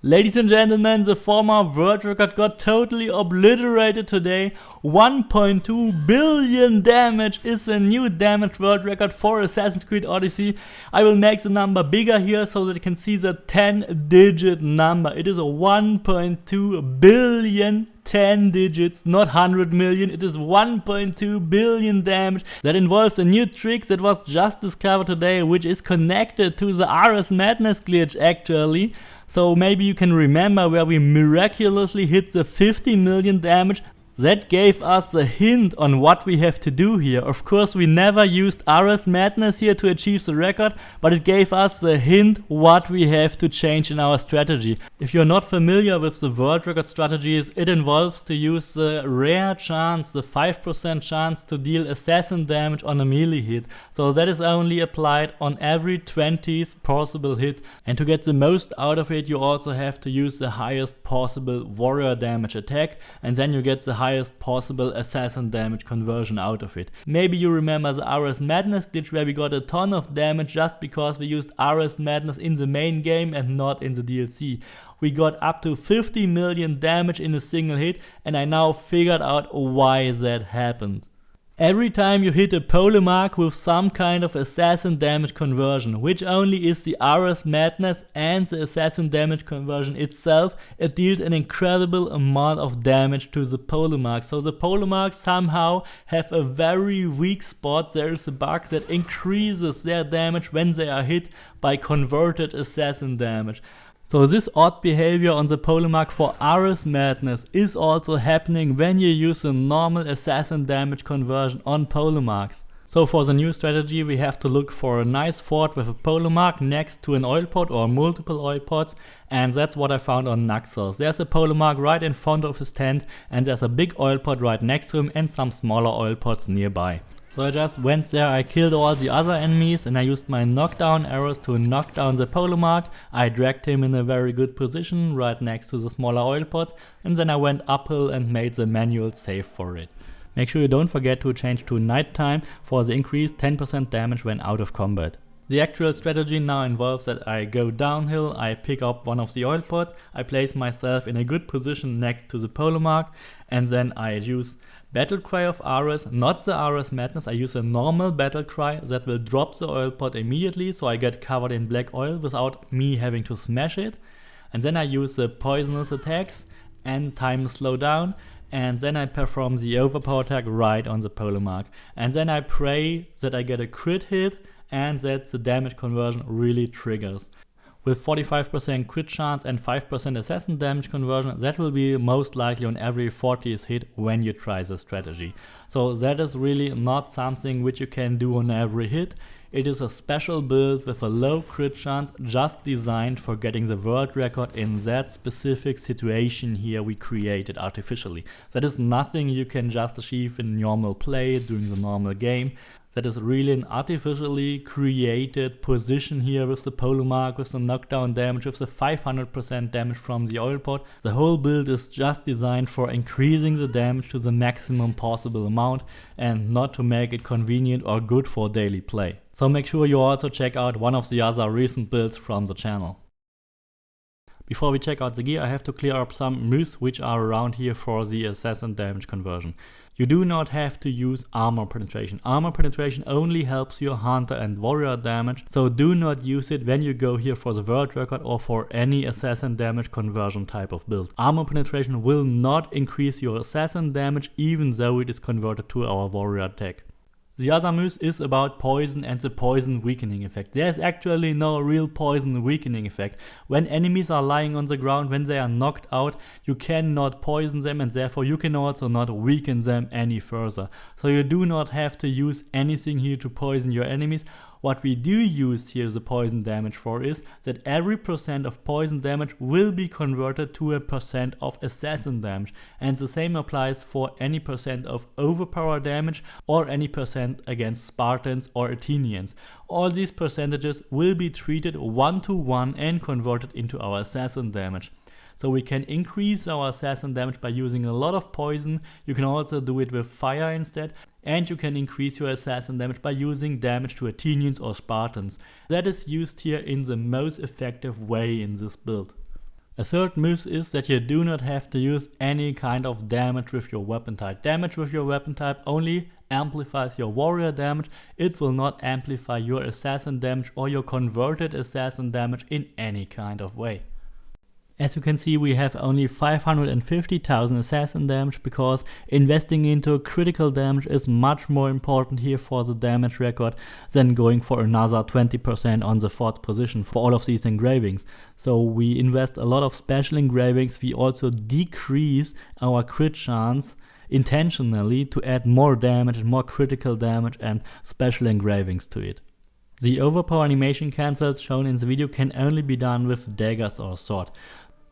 Ladies and gentlemen, the former world record got totally obliterated today. 1.2 billion damage is the new damage world record for Assassin's Creed Odyssey. I will make the number bigger here so that you can see the 10-digit number. It is a 1.2 billion 10 digits, not 100 million. It is 1.2 billion damage. That involves a new trick that was just discovered today, which is connected to the RS Madness glitch actually. So maybe you can remember where we miraculously hit the 50 million damage. That gave us a hint on what we have to do here. Of course, we never used RS Madness here to achieve the record, but it gave us a hint what we have to change in our strategy. If you're not familiar with the world record strategies, it involves to use the rare chance, the 5% chance to deal assassin damage on a melee hit. So that is only applied on every 20th possible hit. And to get the most out of it, you also have to use the highest possible warrior damage attack, and then you get the highest possible assassin damage conversion out of it. Maybe you remember the RS Madness glitch where we got a ton of damage just because we used RS Madness in the main game and not in the DLC. We got up to 50 million damage in a single hit, and I now figured out why that happened. Every time you hit a polemark with some kind of assassin damage conversion, which only is the RS Madness and the assassin damage conversion itself, it deals an incredible amount of damage to the polemark. So the polemarks somehow have a very weak spot. There is a bug that increases their damage when they are hit by converted assassin damage. So this odd behavior on the polemark for RS Madness is also happening when you use a normal assassin damage conversion on polemarks. So for the new strategy we have to look for a nice fort with a polemark next to an oil pot or multiple oil pots, and that's what I found on Naxos. There's a polemark right in front of his tent, and there's a big oil pot right next to him and some smaller oil pots nearby. So I just went there, I killed all the other enemies, and I used my knockdown arrows to knock down the polemark. I dragged him in a very good position right next to the smaller oil pots, and then I went uphill and made the manual save for it. Make sure you don't forget to change to nighttime for the increased 10% damage when out of combat. The actual strategy now involves that I go downhill, I pick up one of the oil pots, I place myself in a good position next to the polemark, and then I use Battle Cry of RS, not the RS Madness. I use a normal Battle Cry that will drop the oil pot immediately, so I get covered in black oil without me having to smash it. And then I use the poisonous attacks and time slow down, and then I perform the overpower attack right on the polemark. And then I pray that I get a crit hit and that the damage conversion really triggers. With 45% crit chance and 5% assassin damage conversion, that will be most likely on every 40th hit when you try the strategy. So that is really not something which you can do on every hit. It is a special build with a low crit chance just designed for getting the world record in that specific situation here we created artificially. That is nothing you can just achieve in normal play during the normal game. That is really an artificially created position here with the polemark, with the knockdown damage, with the 500% damage from the oil pot. The whole build is just designed for increasing the damage to the maximum possible amount and not to make it convenient or good for daily play. So make sure you also check out one of the other recent builds from the channel. Before we check out the gear, I have to clear up some myths which are around here for the assassin damage conversion. You do not have to use armor penetration. Armor penetration only helps your hunter and warrior damage, so do not use it when you go here for the world record or for any assassin damage conversion type of build. Armor penetration will not increase your assassin damage even though it is converted to our warrior attack. The other myth is about poison and the poison weakening effect. There is actually no real poison weakening effect. When enemies are lying on the ground, when they are knocked out, you cannot poison them, and therefore you can also not weaken them any further. So you do not have to use anything here to poison your enemies. What we do use here the poison damage for is that every percent of poison damage will be converted to a percent of assassin damage, and the same applies for any percent of overpower damage or any percent against Spartans or Athenians. All these percentages will be treated 1-to-1 and converted into our assassin damage. So we can increase our assassin damage by using a lot of poison. You can also do it with fire instead. And you can increase your assassin damage by using damage to Athenians or Spartans. That is used here in the most effective way in this build. A third myth is that you do not have to use any kind of damage with your weapon type. Damage with your weapon type only amplifies your warrior damage. It will not amplify your assassin damage or your converted assassin damage in any kind of way. As you can see, we have only 550,000 assassin damage because investing into critical damage is much more important here for the damage record than going for another 20% on the 4th position for all of these engravings. So we invest a lot of special engravings. We also decrease our crit chance intentionally to add more damage and more critical damage and special engravings to it. The overpower animation cancels shown in the video can only be done with daggers or sword.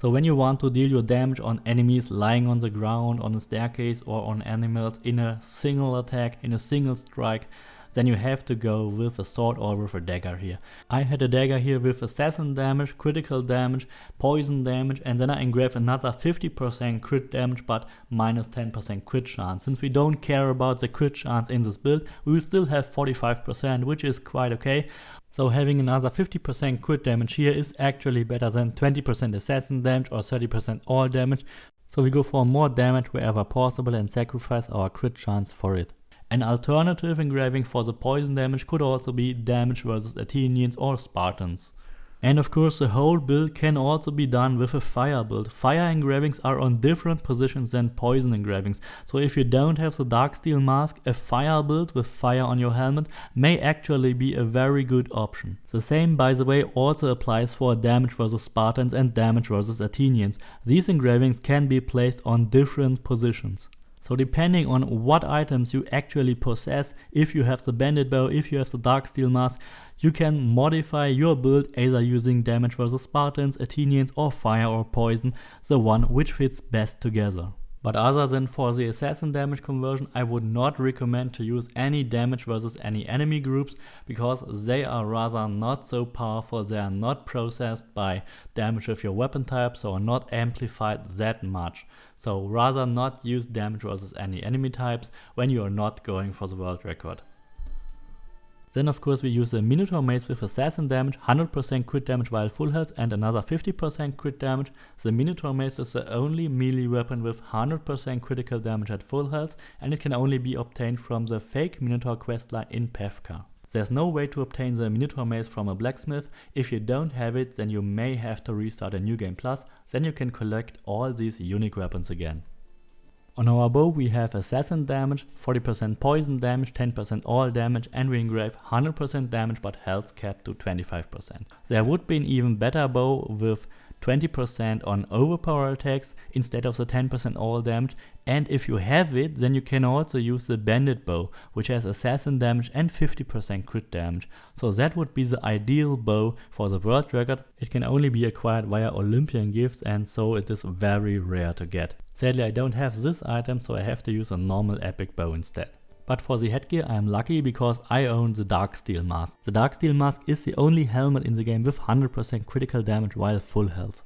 So when you want to deal your damage on enemies lying on the ground, on a staircase or on animals in a single attack, in a single strike, then you have to go with a sword or with a dagger here. I had a dagger here with assassin damage, critical damage, poison damage, and then I engraved another 50% crit damage but minus 10% crit chance. Since we don't care about the crit chance in this build, we will still have 45%, which is quite okay. So having another 50% crit damage here is actually better than 20% assassin damage or 30% all damage. So we go for more damage wherever possible and sacrifice our crit chance for it. An alternative engraving for the poison damage could also be damage versus Athenians or Spartans. And of course the whole build can also be done with a fire build. Fire engravings are on different positions than poison engravings. So if you don't have the dark steel mask, a fire build with fire on your helmet may actually be a very good option. The same, by the way, also applies for damage versus Spartans and damage versus Athenians. These engravings can be placed on different positions. So depending on what items you actually possess, if you have the bandit bow, if you have the dark steel mask, you can modify your build either using damage versus Spartans, Athenians or fire or poison, the one which fits best together. But other than for the assassin damage conversion, I would not recommend to use any damage versus any enemy groups because they are rather not so powerful. They are not processed by damage with your weapon type, so are not amplified that much. So rather not use damage versus any enemy types when you are not going for the world record. Then of course we use the Minotaur Mace with assassin damage, 100% crit damage while full health and another 50% crit damage. The Minotaur Mace is the only melee weapon with 100% critical damage at full health and it can only be obtained from the fake Minotaur questline in Pevka. There's no way to obtain the Minotaur Mace from a blacksmith. If you don't have it, then you may have to restart a New Game Plus, then you can collect all these unique weapons again. On our bow we have assassin damage, 40% poison damage, 10% all damage and we engrave 100% damage but health capped to 25%. There would be an even better bow with 20% on overpower attacks instead of the 10% all damage, and if you have it then you can also use the bandit bow which has assassin damage and 50% crit damage. So that would be the ideal bow for the world record. It can only be acquired via Olympian gifts and so it is very rare to get. Sadly I don't have this item, so I have to use a normal epic bow instead. But for the headgear I am lucky because I own the dark steel mask. The dark steel mask is the only helmet in the game with 100% critical damage while full health.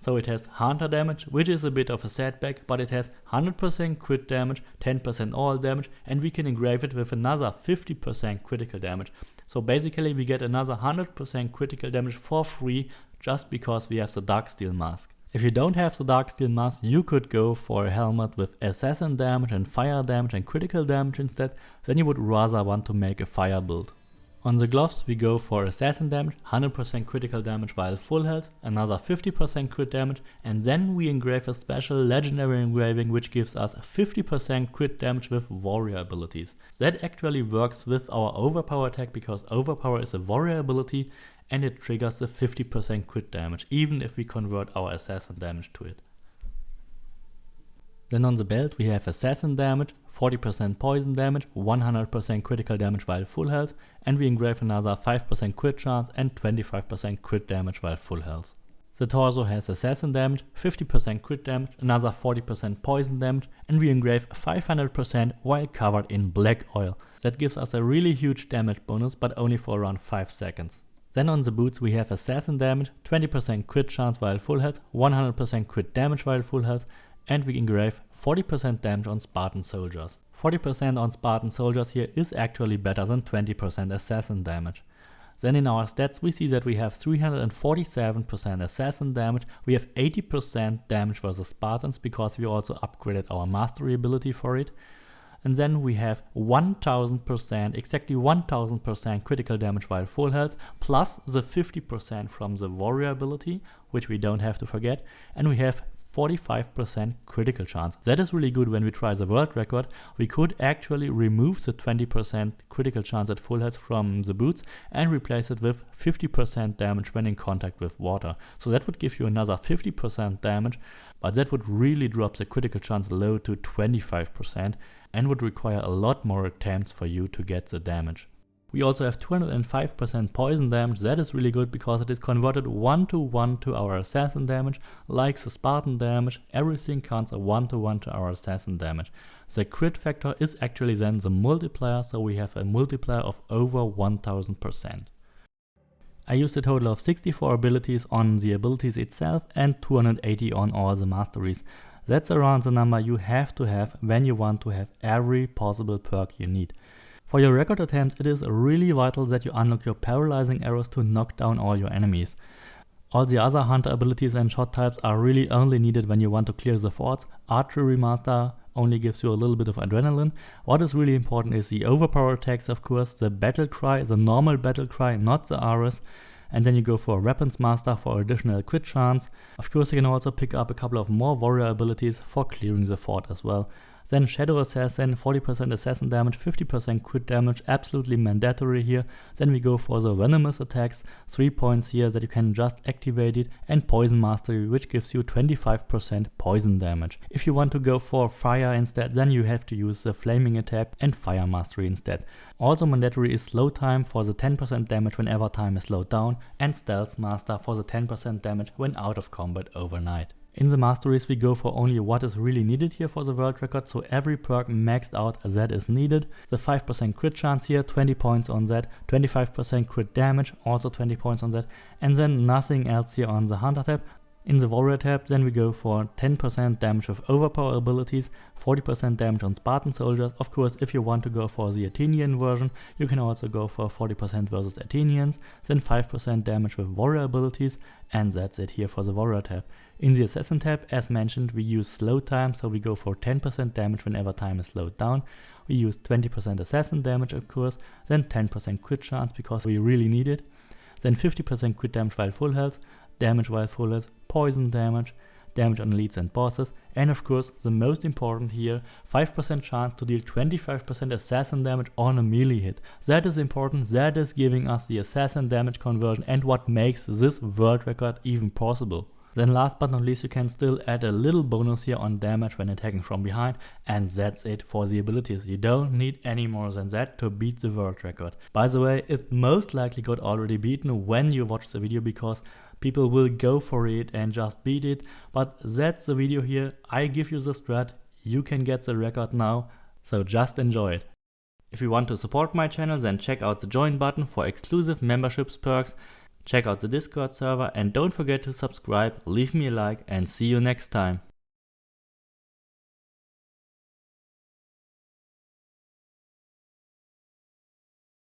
So it has hunter damage, which is a bit of a setback, but it has 100% crit damage, 10% all damage, and we can engrave it with another 50% critical damage. So basically we get another 100% critical damage for free just because we have the dark steel mask. If you don't have the dark steel mask, you could go for a helmet with assassin damage and fire damage and critical damage instead, then you would rather want to make a fire build. On the gloves we go for assassin damage, 100% critical damage while full health, another 50% crit damage, and then we engrave a special legendary engraving which gives us 50% crit damage with warrior abilities. That actually works with our overpower attack because overpower is a warrior ability and it triggers the 50% crit damage even if we convert our assassin damage to it. Then on the belt we have assassin damage, 40% poison damage, 100% critical damage while full health, and we engrave another 5% crit chance and 25% crit damage while full health. The torso has assassin damage, 50% crit damage, another 40% poison damage, and we engrave 500% while covered in black oil. That gives us a really huge damage bonus, but only for around 5 seconds. Then on the boots we have assassin damage, 20% crit chance while full health, 100% crit damage while full health, and we engrave 40% damage on Spartan soldiers. 40% on Spartan soldiers here is actually better than 20% assassin damage. Then in our stats we see that we have 347% assassin damage, we have 80% damage versus Spartans because we also upgraded our mastery ability for it. And then we have 1000%, exactly 1000% critical damage while full health, plus the 50% from the warrior ability, which we don't have to forget, and we have 45% critical chance. That is really good when we try the world record. We could actually remove the 20% critical chance at full health from the boots and replace it with 50% damage when in contact with water. So that would give you another 50% damage, but that would really drop the critical chance low to 25% and would require a lot more attempts for you to get the damage. We also have 205% poison damage. That is really good because it is converted 1-to-1 to our assassin damage, like the Spartan damage. Everything counts a 1-to-1 to our assassin damage. The crit factor is actually then the multiplier, so we have a multiplier of over 1000%. I used a total of 64 abilities on the abilities itself and 280 on all the masteries. That's around the number you have to have when you want to have every possible perk you need. For your record attempts, it is really vital that you unlock your paralyzing arrows to knock down all your enemies. All the other hunter abilities and shot types are really only needed when you want to clear the forts. Archery Master only gives you a little bit of adrenaline. What is really important is the overpower attacks, of course, the battle cry, the normal battle cry, not the Ares. And then you go for Weapons Master for additional crit chance. Of course you can also pick up a couple of more warrior abilities for clearing the fort as well. Then Shadow Assassin, 40% assassin damage, 50% crit damage, absolutely mandatory here. Then we go for the Venomous attacks, 3 points here that you can just activate it, and Poison Mastery, which gives you 25% poison damage. If you want to go for Fire instead, then you have to use the Flaming attack and Fire Mastery instead. Also mandatory is Slow Time for the 10% damage whenever time is slowed down, and Stealth Master for the 10% damage when out of combat overnight. In the masteries we go for only what is really needed here for the world record, so every perk maxed out that is needed. The 5% crit chance here, 20 points on that, 25% crit damage, also 20 points on that, and then nothing else here on the hunter tab. In the warrior tab then we go for 10% damage with overpower abilities, 40% damage on Spartan soldiers. Of course if you want to go for the Athenian version you can also go for 40% versus Athenians, then 5% damage with warrior abilities, and that's it here for the warrior tab. In the assassin tab, as mentioned, we use slow time, so we go for 10% damage whenever time is slowed down. We use 20% assassin damage of course, then 10% crit chance because we really need it, then 50% crit damage while full health, damage while full health, poison damage, damage on elites and bosses, and of course the most important here, 5% chance to deal 25% assassin damage on a melee hit. That is important, that is giving us the assassin damage conversion and what makes this world record even possible. Then last but not least you can still add a little bonus here on damage when attacking from behind, and that's it for the abilities. You don't need any more than that to beat the world record. By the way, it most likely got already beaten when you watch the video because people will go for it and just beat it, but that's the video here. I give you the strat, you can get the record now, so just enjoy it. If you want to support my channel then check out the join button for exclusive memberships perks. Check out the Discord server and don't forget to subscribe, leave me a like, and see you next time.